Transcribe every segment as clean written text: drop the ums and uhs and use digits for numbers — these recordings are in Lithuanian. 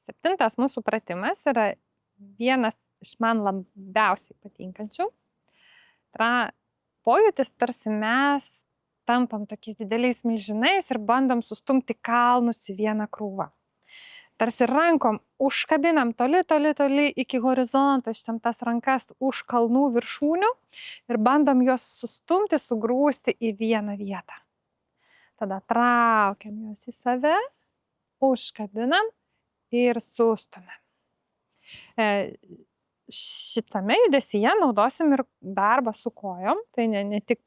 7 mūsų pratimas yra vienas iš man labiausiai patinkančių. Tai yra pojūtis, tarsi mes tampam tokiais dideliais milžinais ir bandom sustumti kalnus į vieną krūvą. Tarsi rankom užkabinam toli iki horizonto, ištemtas rankas už kalnų viršūnių ir bandom juos sustumti, sugrūsti į vieną vietą. Tada traukiam juos į save, užkabinam ir sustumėm. Šitame judesyje naudosim ir darbą su kojom, tai ne tik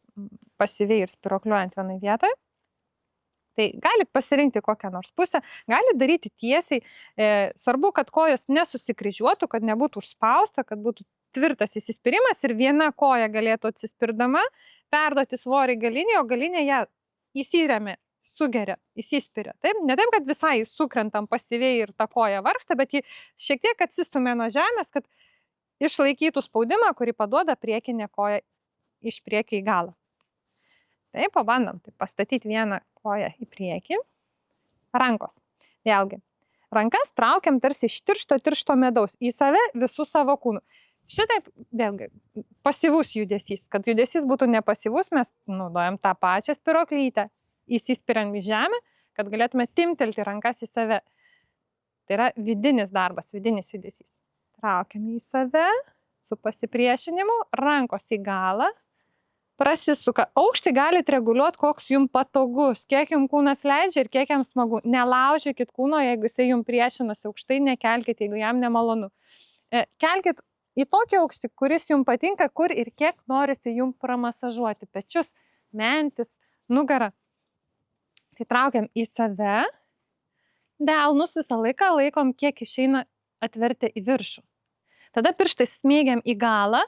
pasyviai ir spiruokliuojant vienai vietoje. Tai gali pasirinkti kokią nors pusę, gali daryti tiesiai. Svarbu, kad kojos nesusikryžiuotų, kad nebūtų užspausta, kad būtų tvirtas įsispyrimas ir viena koja galėtų atsispirdama perduoti svorį galinėje, o galinė ją įsiremia, sugeria, įsispiria. Taip? Ne taip, kad visai sukrentam pasyviai ir ta koja vargsta, bet ji šiek tiek atsistumė nuo žemės, kad išlaikytų spaudimą, kurį paduoda priekinė koja iš priekio į galą. Taip, pabandom pastatyti vieną koją į priekį. Rankos. Vėlgi, rankas traukiam tarsi iš tiršto medaus į save visų savo kūnų. Šitaip, vėlgi, pasyvus judesys. Kad judesys būtų nepasyvus, mes naudojam tą pačią spiruoklytę, įsispiriam į žemę, kad galėtume timtelti rankas į save. Tai yra vidinis darbas, vidinis judesys. Traukiam į save su pasipriešinimu, rankos į galą. Prasisuka. Aukštį galite reguliuoti, koks jums patogus, kiek jums kūnas leidžia ir kiek jam smagu. Nelaužykit kūno, jeigu jisai jums priešinasi aukštai, nekelkit, jeigu jam nemalonu. Kelkit į tokį aukštį, kuris jums patinka, kur ir kiek norisi jums pramasažuoti. Pečius, mentis, nugarą. Tai traukiam į save. Delnus visą laiką laikom, kiek išeina atvertę į viršų. Tada pirštais smeigiam į galą.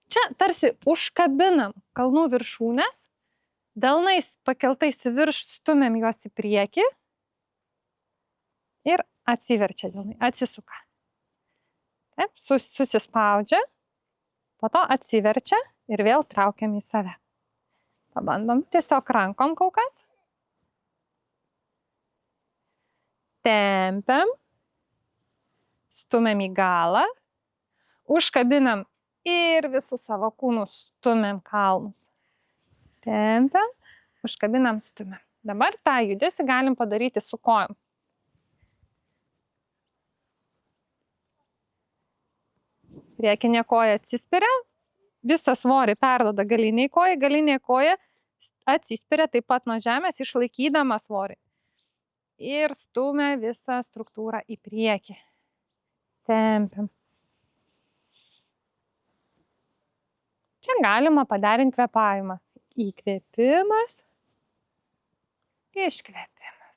Čia tarsi užkabinam kalnų viršūnės, delnais pakeltais į viršų stumiam juos į priekį ir atsiverčia delnai, atsisuka. Taip, susispaudžia, po to atsiverčia ir vėl traukiam į save. Pabandom tiesiog rankom kol kas. Tempiam, stumiam į galą, užkabinam ir visų savo kūnų stumiam kalnus. Tempiam, užkabinam, stumiam. Dabar tą judesį galim padaryti su kojom. Priekinė koja atsispiria, visą svorį perduoda galiniai kojai, galinė koja atsispiria taip pat nuo žemės, išlaikydama svorį. Ir stumia visą struktūrą į priekį. Tempiam. Čia galima padarinti kvėpavimą. Įkvėpimas, iškvėpimas.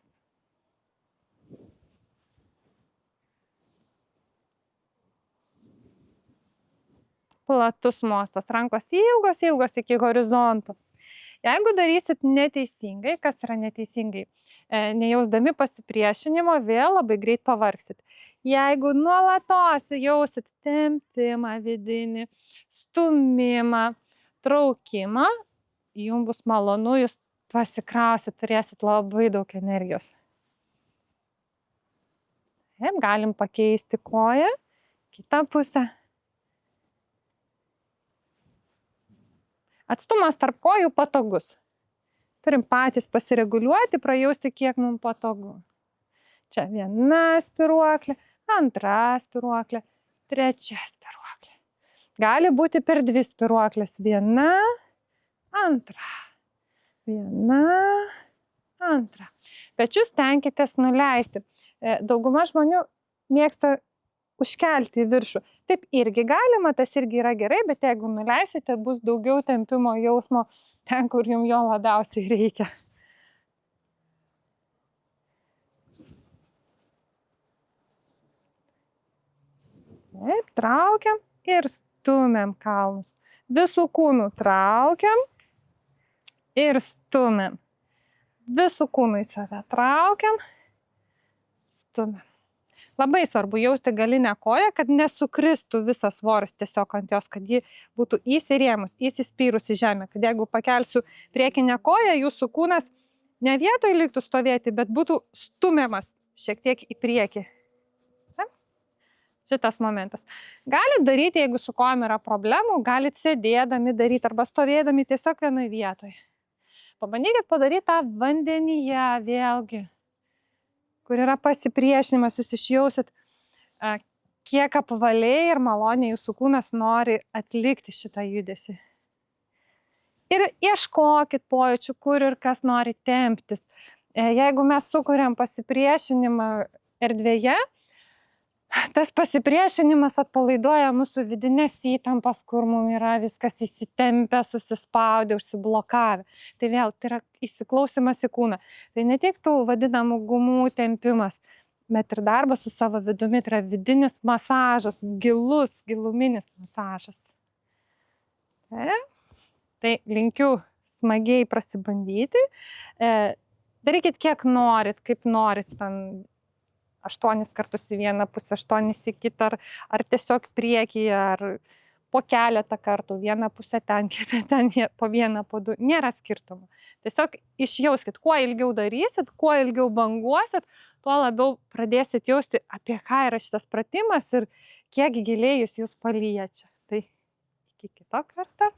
Platus mostas, rankos ilgos iki horizontų. Jeigu darysit neteisingai, kas yra neteisingai, nejausdami pasipriešinimo, vėl labai greit pavargsit. Jeigu nuolatos jausit tempimą vidinį, stumimą, traukimą, jums bus malonu, jūs pasikrausit, turėsit labai daug energijos. Taip, galim pakeisti koją, kitą pusę. Atstumas tarp kojų patogus. Turim patys pasireguliuoti, prajausti, kiek mums patogu. Čia viena spiruoklė, antra spiruoklė, trečia spiruoklė. Gali būti per 2 spiruoklės. Viena, antra. Viena, antra. Pečius tenkitės nuleisti. Dauguma žmonių mėgsta užkelti į viršų. Taip irgi galima, tas irgi yra gerai, bet jeigu nuleisite, bus daugiau tempimo jausmo ten, kur jums jo labiausiai reikia. Taip, traukiam ir stumiam kalnus. Visų kūnų traukiam ir stumiam. Visų kūnų į save traukiam, stumiam. Labai svarbu jausti galinę koją, kad nesukristų visas svoris tiesiog ant jos, kad ji būtų įsirėmus, įsispyrus į žemę. Kad jeigu pakelsiu priekinę koją, jūsų kūnas ne vietoj liktų stovėti, bet būtų stumiamas šiek tiek į priekį. šitas momentas. Galit daryti, jeigu su kojom yra problemų, galit sėdėdami daryti arba stovėdami tiesiog vienoje vietoje. Pabandykit padaryti tą vandenyje vėlgi, kur yra pasipriešinimas, jūs išjausit, kiek apvaliai ir maloniai jūsų kūnas nori atlikti šitą judesį. Ir ieškokit pojūčių, kur ir kas nori temptis. Jeigu mes sukuriam pasipriešinimą erdvėje, tas pasipriešinimas atpalaiduoja mūsų vidinės įtampas, kur mums yra viskas įsitempę, susispaudę, užsiblokavę. Tai vėl, tai yra įsiklausimas į kūną. Tai ne tik tų vadinamų gumų tempimas, bet ir darbas su savo vidumi, tai yra vidinis masažas, giluminis masažas. Tai linkiu smagiai prasibandyti. Darykit kiek norit, kaip norit, 8 kartus į vieną pusę, 8 į kitą, ar tiesiog priekyje, ar po keletą kartų, vieną pusę ten, kitą ten, po vieną, po du, nėra skirtumo. Tiesiog išjauskit, kuo ilgiau darysit, kuo ilgiau banguosit, tuo labiau pradėsit jausti, apie ką yra šitas pratimas ir kiek giliai jūs paliečia. Tai iki kito karto.